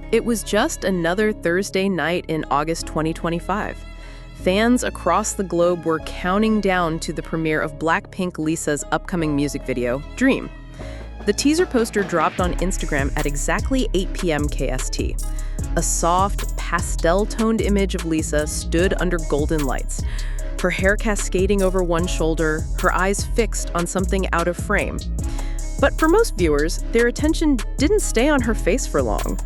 It was just another Thursday night in August 2025. Fans across the globe were counting down to the premiere of Blackpink Lisa's upcoming music video, Dream. The teaser poster dropped on Instagram at exactly 8 p.m. KST. A soft, pastel-toned image of Lisa stood under golden lights, her hair cascading over one shoulder, her eyes fixed on something out of frame. But for most viewers, their attention didn't stay on her face for long,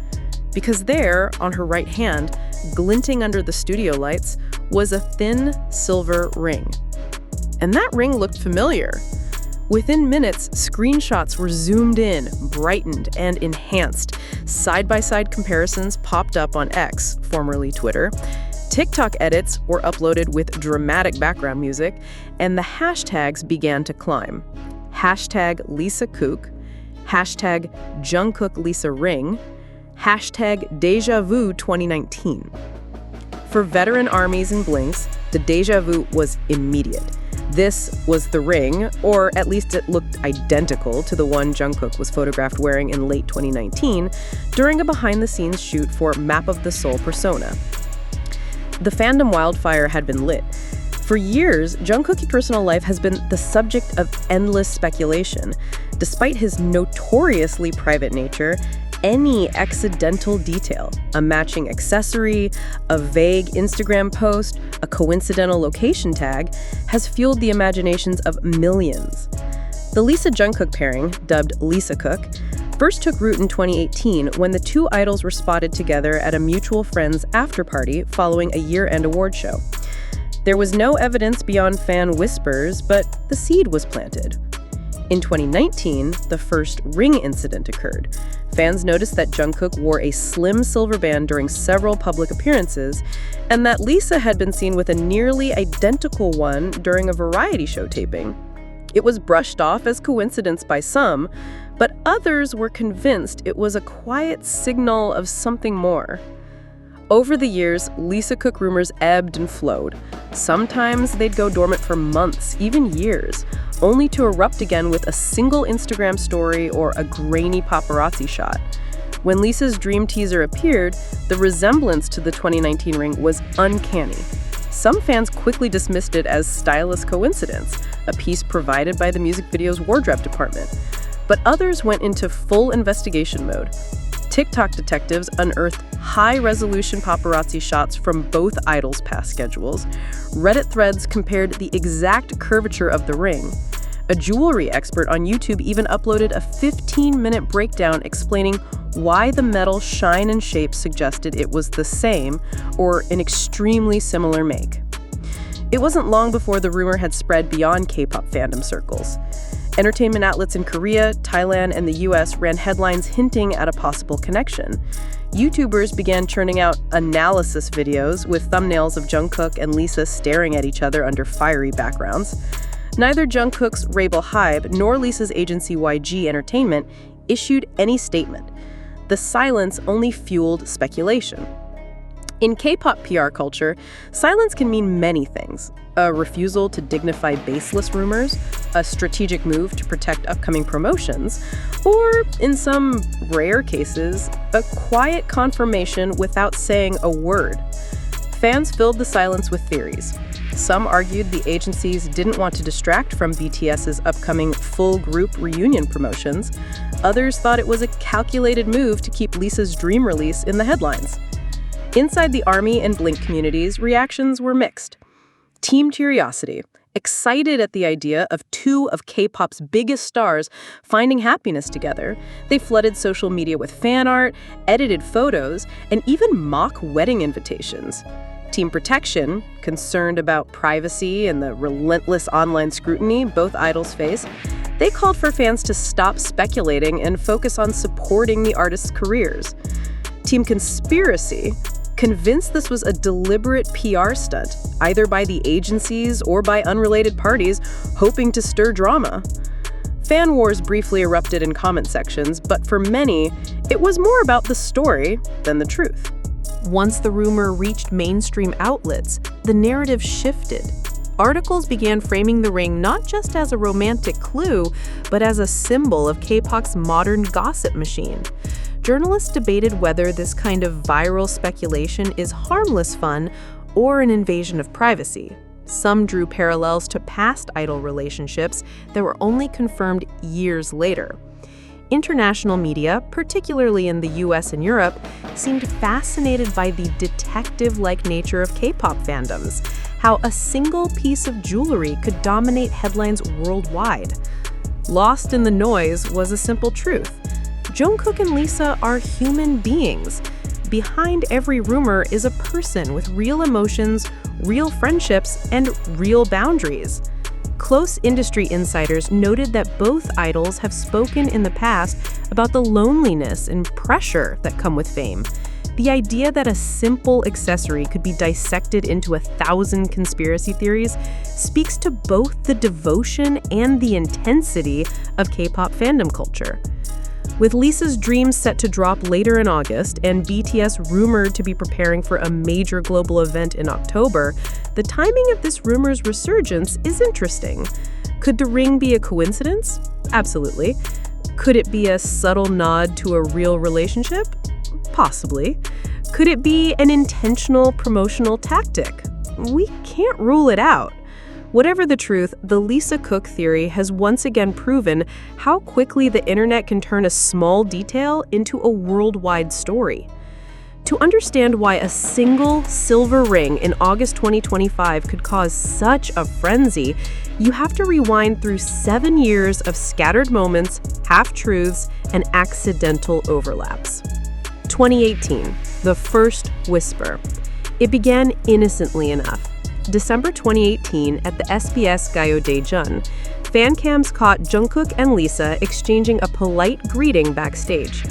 because there, on her right hand, glinting under the studio lights, was a thin silver ring. And that ring looked familiar. Within minutes, screenshots were zoomed in, brightened, and enhanced. Side-by-side comparisons popped up on X, formerly Twitter. TikTok edits were uploaded with dramatic background music, and the hashtags began to climb. Hashtag LisaKook, hashtag Jungkook Lisa Ring, hashtag Deja Vu 2019. For veteran armies and blinks, the deja vu was immediate. This was the ring, or at least it looked identical to the one Jungkook was photographed wearing in late 2019 during a behind-the-scenes shoot for Map of the Soul Persona. The fandom wildfire had been lit. For years, Jungkook's personal life has been the subject of endless speculation. Despite his notoriously private nature, any accidental detail, a matching accessory, a vague Instagram post, a coincidental location tag, has fueled the imaginations of millions. The Lisa-Jungkook pairing, dubbed LisaKook, first took root in 2018 when the two idols were spotted together at a mutual friend's after-party following a year-end award show. There was no evidence beyond fan whispers, but the seed was planted. In 2019, the first ring incident occurred. Fans noticed that Jungkook wore a slim silver band during several public appearances, and that Lisa had been seen with a nearly identical one during a variety show taping. It was brushed off as coincidence by some, but others were convinced it was a quiet signal of something more. Over the years, LisaKook rumors ebbed and flowed. Sometimes they'd go dormant for months, even years, only to erupt again with a single Instagram story or a grainy paparazzi shot. When Lisa's Dream teaser appeared, the resemblance to the 2019 ring was uncanny. Some fans quickly dismissed it as stylist coincidence, a piece provided by the music video's wardrobe department. But others went into full investigation mode. TikTok detectives unearthed high-resolution paparazzi shots from both idols' past schedules. Reddit threads compared the exact curvature of the ring. A jewelry expert on YouTube even uploaded a 15-minute breakdown explaining why the metal shine and shape suggested it was the same or an extremely similar make. It wasn't long before the rumor had spread beyond K-pop fandom circles. Entertainment outlets in Korea, Thailand, and the US ran headlines hinting at a possible connection. YouTubers began churning out analysis videos with thumbnails of Jungkook and Lisa staring at each other under fiery backgrounds. Neither Jungkook's label Hybe nor Lisa's agency YG Entertainment issued any statement. The silence only fueled speculation. In K-pop PR culture, silence can mean many things. A refusal to dignify baseless rumors, a strategic move to protect upcoming promotions, or, in some rare cases, a quiet confirmation without saying a word. Fans filled the silence with theories. Some argued the agencies didn't want to distract from BTS's upcoming full group reunion promotions. Others thought it was a calculated move to keep Lisa's Dream release in the headlines. Inside the ARMY and Blink communities, reactions were mixed. Team Curiosity, excited at the idea of two of K-pop's biggest stars finding happiness together, they flooded social media with fan art, edited photos, and even mock wedding invitations. Team Protection, concerned about privacy and the relentless online scrutiny both idols face, they called for fans to stop speculating and focus on supporting the artists' careers. Team Conspiracy, convinced this was a deliberate PR stunt, either by the agencies or by unrelated parties, hoping to stir drama. Fan wars briefly erupted in comment sections, but for many, it was more about the story than the truth. Once the rumor reached mainstream outlets, the narrative shifted. Articles began framing the ring not just as a romantic clue, but as a symbol of K-pop's modern gossip machine. journalists debated whether this kind of viral speculation is harmless fun or an invasion of privacy. Some drew parallels to past idol relationships that were only confirmed years later. International media, particularly in the US and Europe, seemed fascinated by the detective-like nature of K-pop fandoms, how a single piece of jewelry could dominate headlines worldwide. Lost in the noise was a simple truth. Jungkook and Lisa are human beings. Behind every rumor is a person with real emotions, real friendships, and real boundaries. Close industry insiders noted that both idols have spoken in the past about the loneliness and pressure that come with fame. The idea that a simple accessory could be dissected into 1,000 conspiracy theories speaks to both the devotion and the intensity of K-pop fandom culture. With Lisa's Dream set to drop later in August and BTS rumored to be preparing for a major global event in October, the timing of this rumor's resurgence is interesting. Could the ring be a coincidence? Absolutely. Could it be a subtle nod to a real relationship? Possibly. Could it be an intentional promotional tactic? We can't rule it out. Whatever the truth, the Lisa Cook theory has once again proven how quickly the internet can turn a small detail into a worldwide story. To understand why a single silver ring in August 2025 could cause such a frenzy, you have to rewind through 7 years of scattered moments, half-truths, and accidental overlaps. 2018, the first whisper. It began innocently enough. December 2018 at the SBS Gayo Daejeon, fan cams caught Jungkook and Lisa exchanging a polite greeting backstage.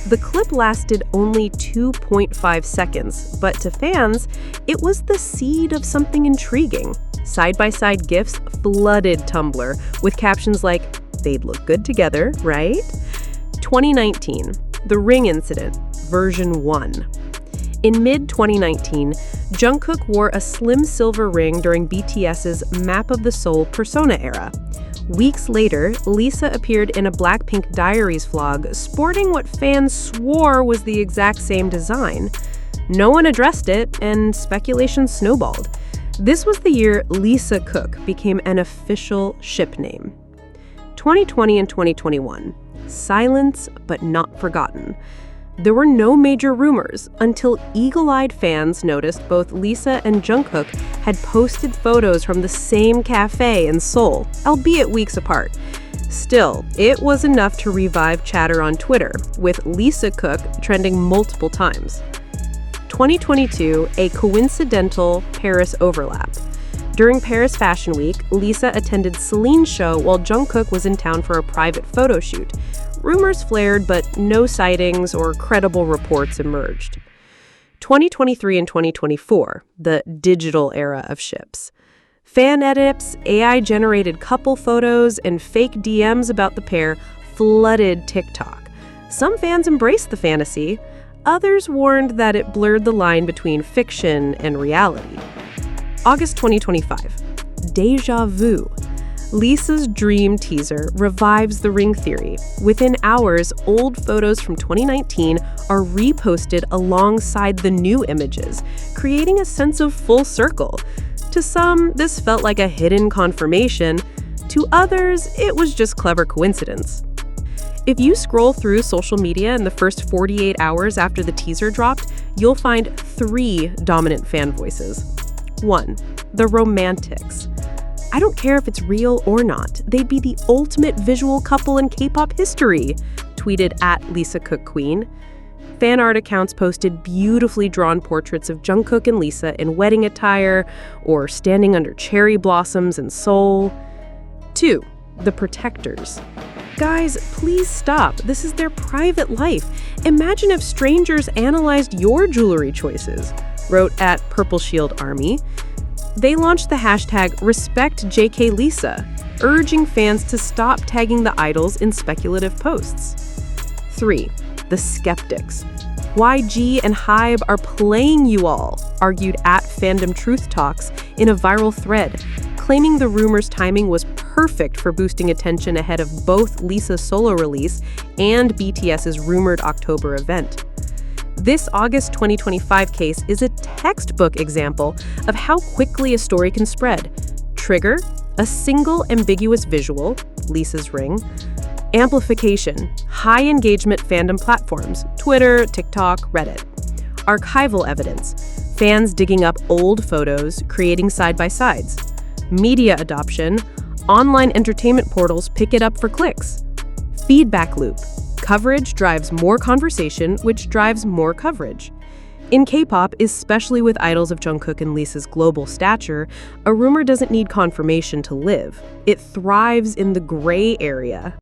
The clip lasted only 2.5 seconds, but to fans, it was the seed of something intriguing. Side-by-side gifs flooded Tumblr with captions like, "They'd look good together, right?" 2019, the ring incident, version 1. In mid-2019, Jungkook wore a slim silver ring during BTS's Map of the Soul Persona era. Weeks later, Lisa appeared in a Blackpink Diaries vlog sporting what fans swore was the exact same design. No one addressed it, and speculation snowballed. This was the year Lisa Cook became an official ship name. 2020 and 2021. Silence, but not forgotten. There were no major rumors until eagle-eyed fans noticed both Lisa and Jungkook had posted photos from the same cafe in Seoul, albeit weeks apart. Still, it was enough to revive chatter on Twitter, with Lisa Cook trending multiple times. 2022, a coincidental Paris overlap. During Paris Fashion Week, Lisa attended Celine's show while Jungkook was in town for a private photo shoot. Rumors flared, but no sightings or credible reports emerged. 2023 and 2024, the digital era of ships. Fan edits, AI-generated couple photos, and fake DMs about the pair flooded TikTok. Some fans embraced the fantasy. Others warned that it blurred the line between fiction and reality. August 2025, Deja Vu. Lisa's Dream teaser revives the ring theory. Within hours, old photos from 2019 are reposted alongside the new images, creating a sense of full circle. To some, this felt like a hidden confirmation. To others, it was just clever coincidence. If you scroll through social media in the first 48 hours after the teaser dropped, you'll find 3 dominant fan voices. 1. The romantics. "I don't care if it's real or not. They'd be the ultimate visual couple in K-pop history," tweeted at Lisa Cook Queen. Fan art accounts posted beautifully drawn portraits of Jungkook and Lisa in wedding attire or standing under cherry blossoms in Seoul. 2. The protectors. "Guys, please stop. This is their private life. Imagine if strangers analyzed your jewelry choices," wrote at Purple Shield Army. They launched the hashtag #RespectJKLisa, urging fans to stop tagging the idols in speculative posts. 3. The skeptics. "YG and Hybe are playing you all," argued at Fandom Truth Talks in a viral thread, claiming the rumor's timing was perfect for boosting attention ahead of both Lisa's solo release and BTS's rumored October event. This August 2025 case is a textbook example of how quickly a story can spread. Trigger, a single ambiguous visual, Lisa's ring. Amplification, high engagement fandom platforms, Twitter, TikTok, Reddit. Archival evidence, fans digging up old photos, creating side-by-sides. Media adoption, online entertainment portals pick it up for clicks. Feedback loop, coverage drives more conversation, which drives more coverage. In K-pop, especially with idols of Jungkook and Lisa's global stature, a rumor doesn't need confirmation to live. It thrives in the gray area.